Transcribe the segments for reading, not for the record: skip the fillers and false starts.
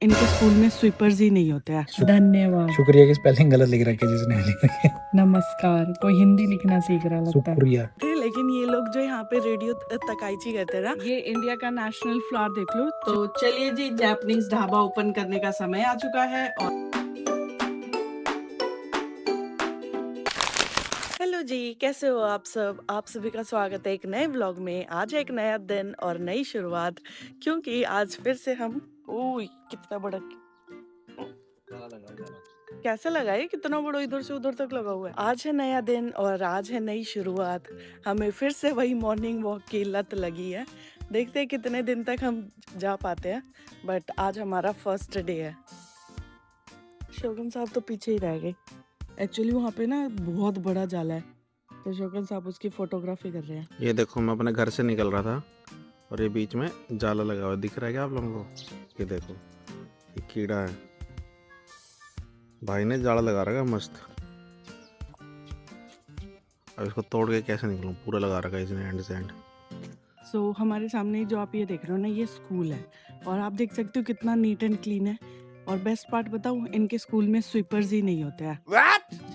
इनके स्कूल में स्वीपर्स ही नहीं होते हैं। धन्यवाद, शुक्रिया की स्पेलिंग गलत लिख रखी है जिसने लिख रखी है। नमस्कार। कोई हिंदी लिखना सीख रहा लगता है। शुक्रिया। लेकिन ये लोग जो यहाँ पे रेडियो तकाइची करते हैं ना, ये इंडिया का नेशनल फ्लावर देख लो। तो चलिए जी, जापानीज ढाबा ओपन करने का समय आ चुका है। और हेलो जी, कैसे हो आप सब? आप सभी का स्वागत है एक नए व्लॉग में। आज है एक नया दिन और नई शुरुआत, क्योंकि आज फिर से हम ओह कितना बड़ा कैसा लगा है, कितना बड़ा इधर से उधर तक लगा हुआ है। आज है नया दिन और आज है नई शुरुआत। हमें फिर से वही मॉर्निंग वॉक की लत लगी है। देखते हैं कितने दिन तक हम जा पाते हैं, बट आज हमारा फर्स्ट डे है। शोगन साहब तो पीछे ही रह गए। एक्चुअली वहाँ पे ना बहुत बड़ा जाला है, तो शोगन साहब उसकी फोटोग्राफी कर रहे हैं। ये देखो, मैं अपने घर से निकल रहा था और ये बीच में जाला लगा हुआ दिख रहा है क्या आप लोगों को? ये देखो, ये कीड़ा है। भाई ने जाला लगा रखा है मस्त। अब इसको तोड़ के कैसे निकलूं? पूरा लगा रखा है इसने एंड से एंड। सो हमारे सामने जो आप ये देख रहे हो ना, ये स्कूल है और आप देख सकते हो कितना नीट एंड क्लीन है। और बेस्ट पार्ट बताऊं, इनके स्कूल में स्वीपर्स ही नहीं होते हैं।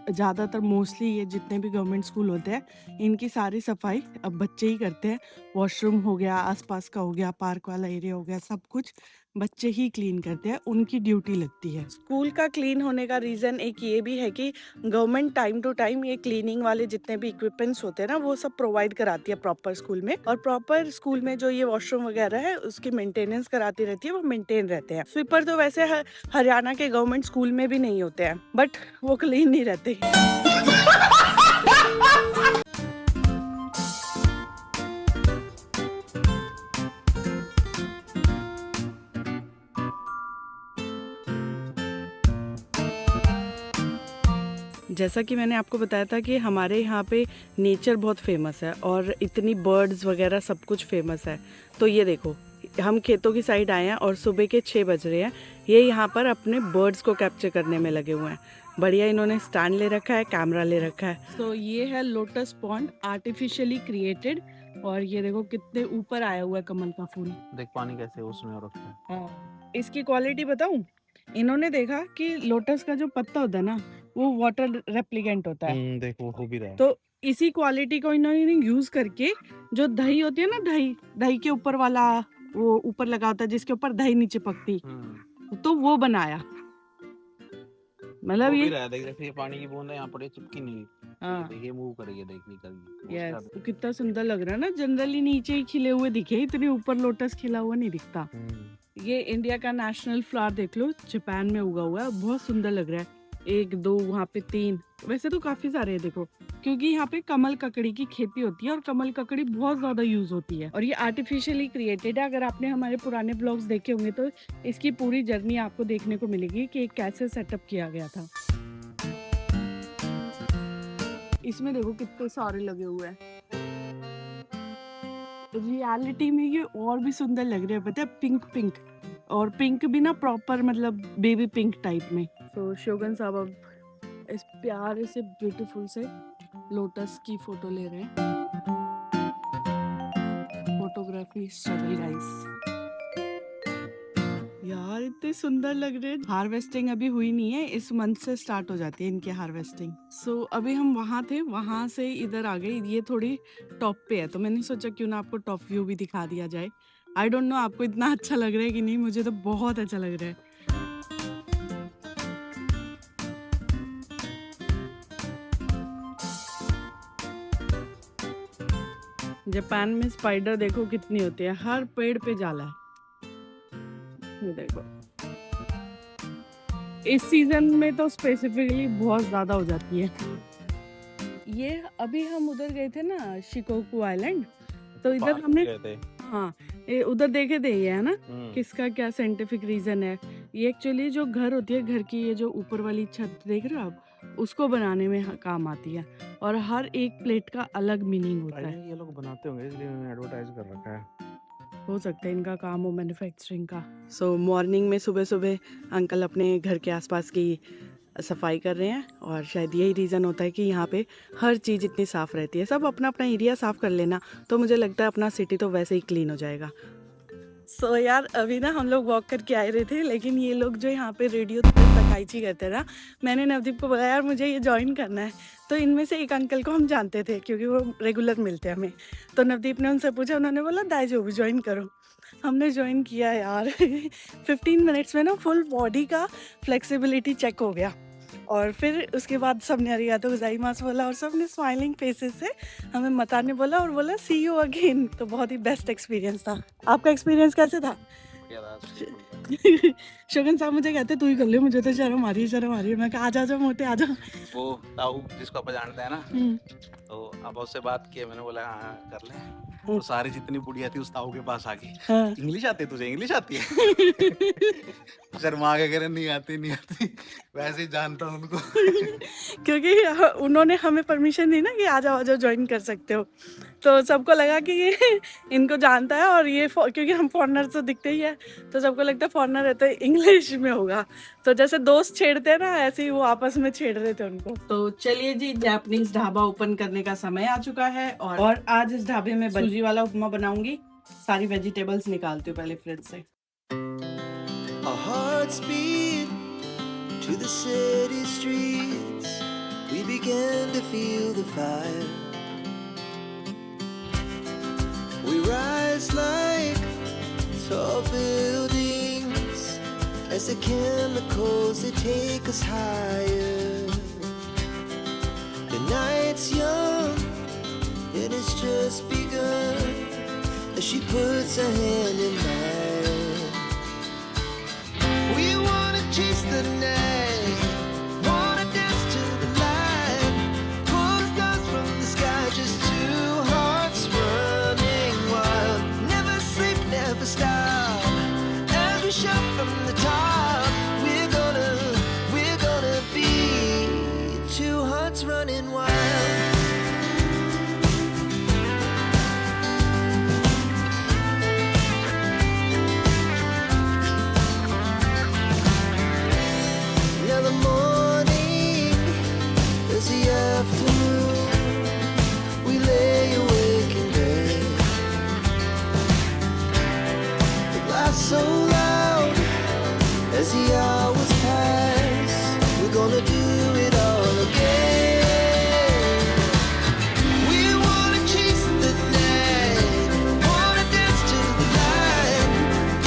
ज़्यादातर मोस्टली ये जितने भी गवर्नमेंट स्कूल होते हैं, इनकी सारी सफाई अब बच्चे ही करते हैं। वॉशरूम हो गया, आसपास का हो गया, पार्क वाला एरिया हो गया, सब कुछ बच्चे ही क्लीन करते हैं, उनकी ड्यूटी लगती है। स्कूल का क्लीन होने का रीज़न एक ये भी है कि गवर्नमेंट टाइम टू टाइम ये क्लीनिंग वाले जितने भी इक्विपमेंट्स होते हैं ना, वो सब प्रोवाइड कराती है प्रॉपर स्कूल में। और प्रॉपर स्कूल में जो ये वॉशरूम वगैरह है, उसकी मेंटेनेंस कराती रहती है, वो मेंटेन रहते हैं। स्वीपर तो वैसे हरियाणा के गवर्नमेंट स्कूल में भी नहीं होते हैं, बट वो क्लीन नहीं रहते। जैसा कि मैंने आपको बताया था कि हमारे यहाँ पे नेचर बहुत फेमस है और इतनी बर्ड्स वगैरह सब कुछ फेमस है। तो ये देखो, हम खेतों की साइड आए हैं और सुबह के 6 बज रहे हैं। ये यहाँ पर अपने बर्ड्स को कैप्चर करने में लगे हुए हैं। बढ़िया, इन्होंने स्टैंड ले रखा है, कैमरा ले रखा है। तो ये है लोटस पॉन्ड, आर्टिफिशियली क्रिएटेड। और ये देखो कितने ऊपर आया हुआ है कमल का फूल। देख पानी कैसे उसमें हो रखा है। हाँ, इसकी क्वालिटी बताऊं, इन्होंने देखा कि लोटस का जो पत्ता होता है ना, वो वाटर रेप्लिकेंट होता है। देखो हो भी रहा है। तो इसी क्वालिटी को इन्होंने यूज करके, जो दही होती है ना, दही दही के ऊपर वाला वो ऊपर लगा होता है जिसके ऊपर दही नहीं चिपकती, तो वो बनाया। मतलब ये देख जैसे ये पानी की बूंद है यहाँ पर, ये चिपकी नहीं। हाँ, देखिए मूव करेगी, देख निकल। यस, कितना सुंदर लग रहा है ना। जनरली नीचे ही खिले हुए दिखे, इतने ऊपर लोटस खिला हुआ नहीं दिखता। ये इंडिया का नेशनल फ्लावर देख लो, जापान में उगा हुआ है, बहुत सुंदर लग रहा है। 1 2 वहाँ पे 3, वैसे तो काफी सारे हैं देखो, क्योंकि यहाँ पे कमल ककड़ी की खेती होती है और कमल ककड़ी बहुत ज्यादा यूज होती है। और ये आर्टिफिशियली क्रिएटेड है। अगर आपने हमारे पुराने ब्लॉग्स देखे होंगे तो इसकी पूरी जर्नी आपको देखने को मिलेगी कि कैसे सेटअप किया गया था। इसमें देखो कितने सारे लगे हुए हैं। रियलिटी में ये और भी सुंदर लग रहे हैं, पता है, पिंक पिंक, और पिंक भी ना प्रॉपर मतलब बेबी पिंक टाइप में। तो शोगन साहब अब इस प्यारे से ब्यूटीफुल से लोटस की फोटो ले रहे हैं। Photography struggle guys. यार इतने सुंदर लग रहे हैं। हार्वेस्टिंग अभी हुई नहीं है, इस मंथ से स्टार्ट हो जाती है इनकी हार्वेस्टिंग। सो अभी हम वहाँ थे, वहाँ से इधर आ गए। ये थोड़ी टॉप पे है, तो मैंने सोचा क्यों ना आपको टॉप व्यू भी दिखा दिया जाए। आई डोंट नो आपको इतना अच्छा लग रहा है कि नहीं, मुझे तो बहुत अच्छा लग रहा है। जापान में स्पाइडर देखो कितनी होती है, हर पेड़ पे जाला है। ये देखो, इस सीजन में तो स्पेसिफिकली बहुत ज्यादा हो जाती है। ये अभी हम उधर गए थे ना, शिकोकू आइलैंड, तो इधर हमने हाँ उधर देखे थे, ये है ना, किसका क्या साइंटिफिक रीजन है। ये एक्चुअली जो घर होती है, घर की ये जो ऊपर वाली छत देख रहे हो आप, उसको बनाने में काम आती है। और हर एक प्लेट का अलग मीनिंग होता है। ये लोग बनाते होंगे इसलिए उन्होंने एडवर्टाइज कर रखा है। हो सकता है इनका काम हो मैन्युफैक्चरिंग का। सो मॉर्निंग में सुबह सुबह अंकल अपने घर के आसपास की सफाई कर रहे हैं, और शायद यही रीज़न होता है कि यहाँ पे हर चीज़ इतनी साफ़ रहती है। सब अपना अपना एरिया साफ़ कर लेना, तो मुझे लगता है अपना सिटी तो वैसे ही क्लीन हो जाएगा। सो यार अभी ना हम लोग वॉक करके आए रहे थे, लेकिन ये लोग जो यहाँ पे रेडियो तकाईची करते हैं ना, मैंने नवदीप को बोला यार मुझे ये ज्वाइन करना है। तो इनमें से एक अंकल को हम जानते थे क्योंकि वो रेगुलर मिलते हैं हमें। तो नवदीप ने उनसे पूछा, उन्होंने बोला दाई भी ज्वाइन करो। हमने ज्वाइन किया यार 15 मिनट्स में ना फुल बॉडी का फ्लेक्सिबिलिटी चेक हो गया। और फिर उसके बाद सबने अरिगातो गोजाइमासु बोला और सबने स्माइलिंग फेसेस से हमें मताने बोला और बोला सी यू अगेन। तो बहुत ही बेस्ट एक्सपीरियंस था। आपका एक्सपीरियंस कैसे था? शगन साहब मुझे कहते तू ही कर ले, मुझे तो शर्म आ रही है। मैं कहा आ जा मोटे आ जा। वो ताऊ जिसको आप जानते हैं ना, तो अब उससे बात की, मैंने बोला हाँ कर ले। तो सारी जितनी बुढ़िया थी उस ताऊ के पास आ गई। हाँ। इंग्लिश आती है तुझे? इंग्लिश आती है? शर्मा के करे नहीं आती वैसे ही जानता हूँ उनको। क्योंकि उन्होंने हमें परमिशन दी ना कि आ जाओ ज्वाइन कर सकते हो। तो सबको लगा कि ये इनको जानता है और ये क्योंकि हम फॉरेनर तो दिखते ही है, तो सबको लगता है फॉरेनर है तो इंग्लिश में होगा। तो जैसे दोस्त छेड़ते हैं ना, ऐसे ही वो आपस में छेड़ रहे थे उनको। तो चलिए जी, जापानीज ढाबा ओपन करने का समय आ चुका है और आज इस ढाबे में सूजी वाला उपमा बनाऊंगी। सारी वेजिटेबल्स निकालती हूँ पहले फ्रिज से। Our hearts beat to the city streets. We began to feel the fire. We rise like tall buildings as the chemicals they take us higher. The night's young and it's just begun as she puts her hand in mine. We wanna chase the night, wanna dance to the light, pull the stars from the sky, just two hearts running wild. Never sleep, never stop, as we shout from the top. We're gonna be two hearts running wild. Now the morning is the afternoon. We lay awake in bed. The laughs so loud as the hours pass. We're gonna do it all again. We wanna chase the night, wanna dance to the light,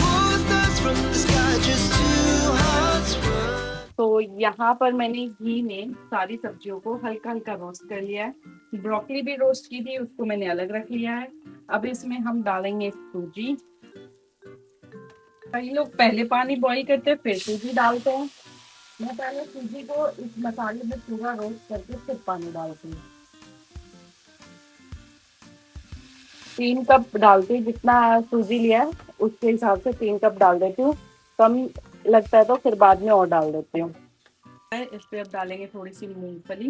pull the stars from the sky, just two hearts run. तो यहाँ पर मैंने घी में सारी सब्जियों को हल्का हल्का रोस्ट कर लिया है। ब्रोकली भी रोस्ट की थी, उसको मैंने अलग रख लिया है। अब इसमें हम डालेंगे सूजी। कई लोग पहले पानी बॉईल करते हैं फिर सूजी डालते हैं। मैं पहले सूजी को इस मसाले में पूरा रोस्ट करके फिर पानी डालती हूँ। 3 कप डालती हूँ, जितना सूजी लिया है उसके हिसाब से 3 कप डाल देती हूँ। कम लगता है तो फिर बाद में और डाल देती हूँ। इस पे अब डालेंगे थोड़ी सी मूंगफली।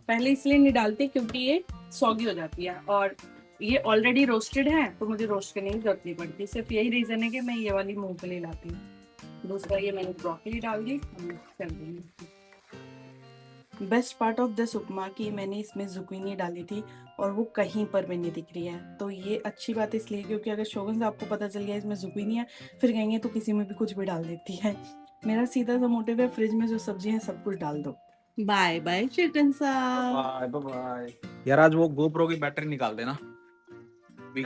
पहले इसलिए नहीं डालती क्योंकि ये सॉगी हो जाती है और ये ऑलरेडी रोस्टेड है, तो मुझे रोस्ट करने की जरूरत नहीं पड़ती। सिर्फ यही रीजन है कि मैं ये वाली मूंगफली लाती हूँ। दूसरा ये मैंने ब्रोकली डाल दी, हम कर देंगे। बेस्ट पार्ट ऑफ दिस उपमा की मैंने इसमें जुकीनी डाली थी और वो कहीं पर भी नहीं दिख रही है। तो ये अच्छी बात इसलिए क्योंकि अगर शोगन साहब को पता चल गया इसमें जुकीनी है, फिर कहेंगे तो किसी में भी कुछ भी डाल देती है। मेरा सीधा सा मोटिव है, फ्रिज में जो सब्जी है सब कुछ डाल दो। बाय बाय चिकन साहब। Bye bye. यार आज वो गोप्रो की बैटरी निकाल देना।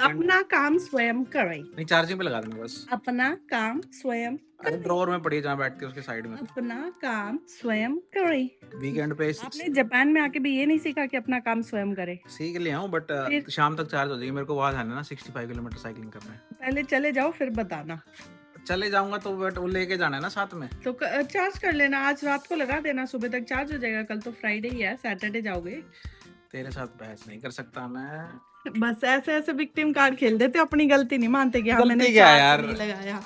अपना काम स्वयं करें। नहीं, चार्जिंग पे लगा देना बस। अपना काम स्वयं अरे ड्रॉअर में पड़ी है जहाँ बैठ के उसके साइड में। अपना काम स्वयं करें। वीकेंड पे आपने जापान में आके भी ये नहीं सीखा कि अपना काम स्वयं करे? सीख लिया हूँ बट शाम तक चार्ज हो जाएगी। मेरे को वहाँ जाना ना 65 किलोमीटर साइकिलिंग करना है। पहले चले जाओ फिर बताना। चले जाऊंगा तो बट वो लेके जाना है ना साथ में। तो चार्ज कर लेना, आज रात को लगा देना, सुबह तक चार्ज हो जाएगा। कल तो फ्राइडे ही है, सैटरडे जाओगे। तेरे साथ बहस नहीं कर सकता मैं। बस ऐसे ऐसे विक्टिम कार्ड खेल देते, अपनी गलती नहीं मानते कि हाँ मैंने गलती क्या है चार्ज यार? नहीं लगाया।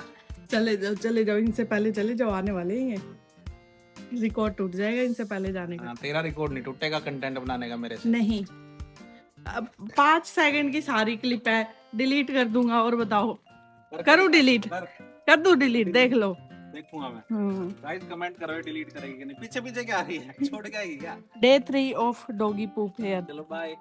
चले जाओ इनसे पहले चले जाओ, आने वाले ही हैं। रिकॉर्ड टूट जाएगा इनसे पहले जाने का। तेरा रिकॉर्ड नहीं टूटेगा कंटेंट बनाने का मेरे से। नहीं, अब 5 सेकंड की सारी क्लिप है, डिलीट कर दूंगा। और बताओ, करूँ डिलीट? कर दूं डिलीट? देख लो, देखूंगा मैं। गाइस कमेंट करो डिलीट करेगी कि नहीं। पीछे पीछे क्या आ रही है? छोड़ के आएगी क्या? Day 3 of doggy poop here. चलो बाय।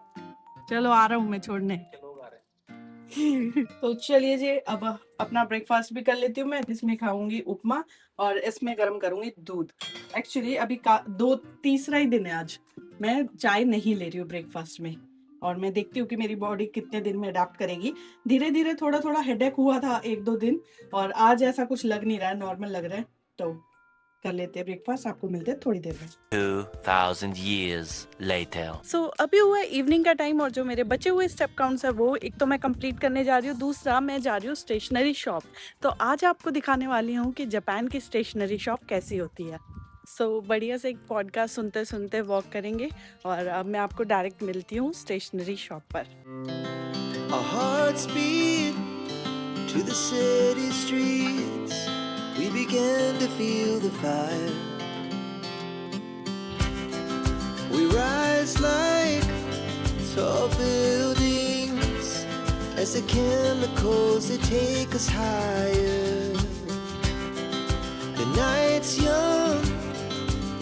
चलो आ रहा हूँ मैं छोड़ने। चलो आ रहे। तो चलिए जी, अब अपना ब्रेकफास्ट भी कर लेती हूँ मैं। इसमें खाऊंगी उपमा और इसमें गर्म करूंगी दूध। एक्चुअली अभी दो तीसरा ही दिन है आज मैं चाय नहीं ले रही हूँ ब्रेकफास्ट में, और मैं देखती हूँ कि मेरी बॉडी कितने दिन में अडाप्ट करेगी। धीरे धीरे थोड़ा थोड़ा हेडेक हुआ था 1-2 दिन, और आज ऐसा कुछ लग नहीं रहा है, नॉर्मल लग रहा है। तो कर लेते हैं ब्रेकफास्ट, आपको मिलते हैं थोड़ी देर में। 2000 years later. सो अभी हुआ है इवनिंग का टाइम, और जो मेरे बचे हुए स्टेप काउंट्स है वो एक तो मैं कंप्लीट करने जा रही हूँ, दूसरा मैं जा रही हूँ स्टेशनरी शॉप। तो आज आपको दिखाने वाली हूँ कि जापान की स्टेशनरी शॉप कैसी होती है। सो बढ़िया से एक पॉडकास्ट सुनते सुनते वॉक करेंगे, और अब मैं आपको डायरेक्ट मिलती हूँ स्टेशनरी शॉप पर। Our hearts beat to the city streets. We began to feel the fire. We rise like tall buildings as the chemicals they take us higher. The night's young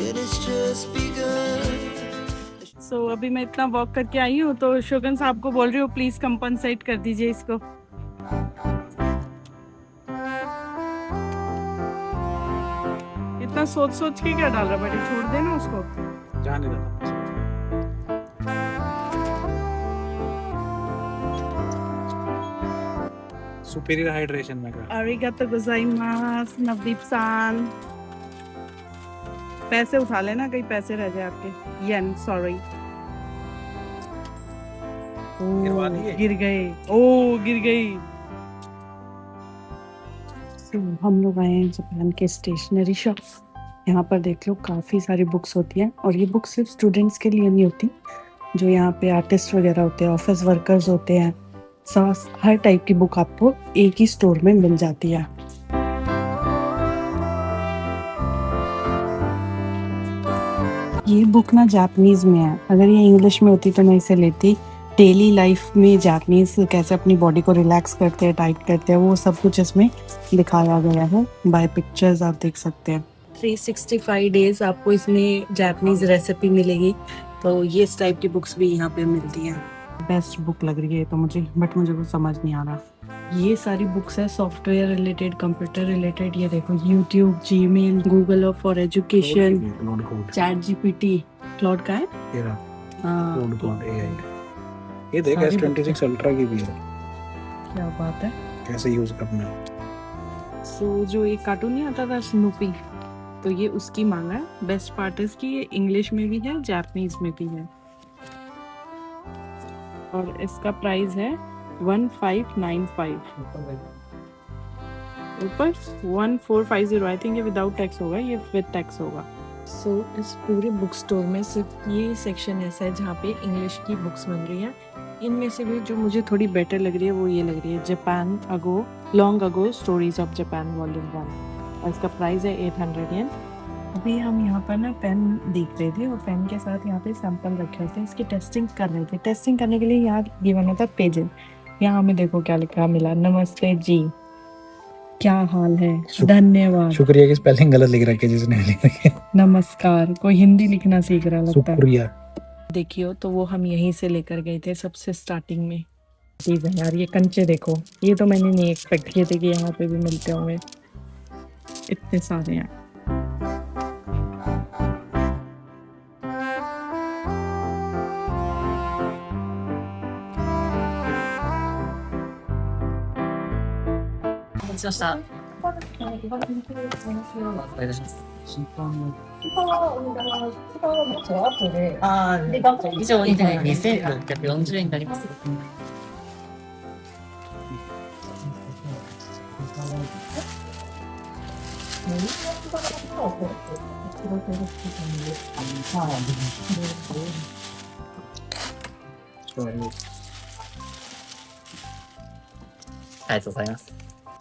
and it's just begun. सो अभी मैं इतना walk करके आई हूँ, तो शोगन साहब को बोल रही हूँ प्लीज कंपनसेट कर दीजिए इसको। इतना सोच सोच के क्या डाल रहा बेटे, छोड़ देना उसको। जाने देना। सुपीरियर हाइड्रेशन में का आरिगातो गोजाइमासु नवदीप सान। पैसे उठा लेना, कहीं पैसे रह जाए आपके। येन, सॉरी। गिरवा दिए? गिर गए, ओ गिर गई। तो हम लोग आए हैं जापान के स्टेशनरी शॉप। यहाँ पर देख लो काफ़ी सारी बुक्स होती हैं, और ये बुक्स सिर्फ स्टूडेंट्स के लिए नहीं होती, जो यहाँ पे आर्टिस्ट वगैरह होते हैं, ऑफिस वर्कर्स होते हैं, हर टाइप की बुक आपको एक ही स्टोर में मिल जाती है। ये बुक ना जापानीज में है, अगर ये इंग्लिश में होती तो मैं इसे लेती। डेली लाइफ में जापानीज कैसे अपनी बॉडी को रिलैक्स करते हैं, टाइट करते हैं, वो सब कुछ इसमें दिखाया गया है बाय पिक्चर्स, आप देख सकते हैं। 365 डेज आपको इसमें जापानीज रेसिपी मिलेगी, तो ये इस टाइप की बुक्स भी यहाँ पे मिलती हैं। बेस्ट बुक लग रही है तो मुझे, बट मुझे वो समझ नहीं आ रहा। ये सारी बुक्स है सॉफ्टवेयर रिलेटेड, कंप्यूटर रिलेटेड। ये देखो YouTube, Gmail, Google for education, chat GPT, cloud का है। ये देख S26 अल्ट्रा की भी है। क्या बात है, कैसे यूज करना है। सो जो एक कार्टून नहीं आता था स्नूपी, तो ये उसकी मांगा है। बेस्ट पार्ट इज कि ये इंग्लिश में भी है, जापानीज में भी है, और इसका प्राइस है 1595। ऊपर 1450। आई थिंक ये विदाउट टैक्स होगा, ये विद टैक्स होगा। सो इस पूरे बुक स्टोर में सिर्फ ये सेक्शन ऐसा है जहाँ पे इंग्लिश की बुक्स मिल रही हैं। इनमें से भी जो मुझे थोड़ी बेटर लग रही है वो ये लग रही है, Japan ago long ago stories of Japan volume 1, और इसका प्राइस है 800 येन। अभी हम यहाँ पर ना पेन देख रहे थे, और पेन के साथ यहाँ पे सैंपल रखे होते हैं, इसकी टेस्टिंग कर रहे थे। टेस्टिंग करने के लिए यहाँ गिवन होता है पेजेस। यहाँ हमें देखो क्या लिखा मिला, नमस्ते जी, क्या हाल है, धन्यवाद, शुक्रिया की स्पेलिंग गलत लिख रखी है जिसने लिख रखी है। नमस्कार। कोई हिंदी लिखना सीख रहा लगता है। शुक्रिया। देखियो, तो वो हम यहीं से लेकर गए थे सबसे स्टार्टिंग में। चीज़ है यार, ये कंचे देखो, ये तो मैंने नहीं एक्सपेक्ट किए थे कि यहाँ पे भी मिलते होंगे, इतने सारे हैं।2640円になります。ありがとうございます。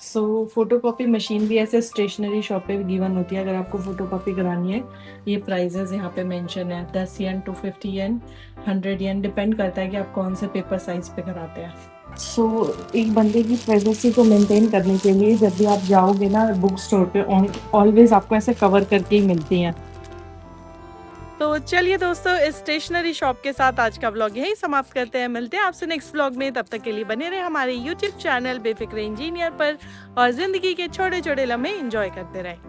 सो फोटोकॉपी मशीन भी ऐसे स्टेशनरी शॉप पे गिवन होती है, अगर आपको फोटोकॉपी करानी है। ये प्राइजेस यहाँ पे मेंशन है, 10 येन टू 50 येन, 100 येन, डिपेंड करता है कि आप कौन से पेपर साइज पे कराते हैं। सो एक बंदे की प्राइवेसी को मेंटेन करने के लिए जब भी आप जाओगे ना बुक स्टोर पे, ऑलवेज आपको ऐसे कवर करके ही मिलती हैं। तो चलिए दोस्तों, इस स्टेशनरी शॉप के साथ आज का व्लॉग यहीं समाप्त करते हैं। मिलते हैं आपसे नेक्स्ट व्लॉग में। तब तक के लिए बने रहे हमारे YouTube चैनल बेफिक्र इंजीनियर पर और जिंदगी के छोटे छोटे लम्हे एंजॉय करते रहें।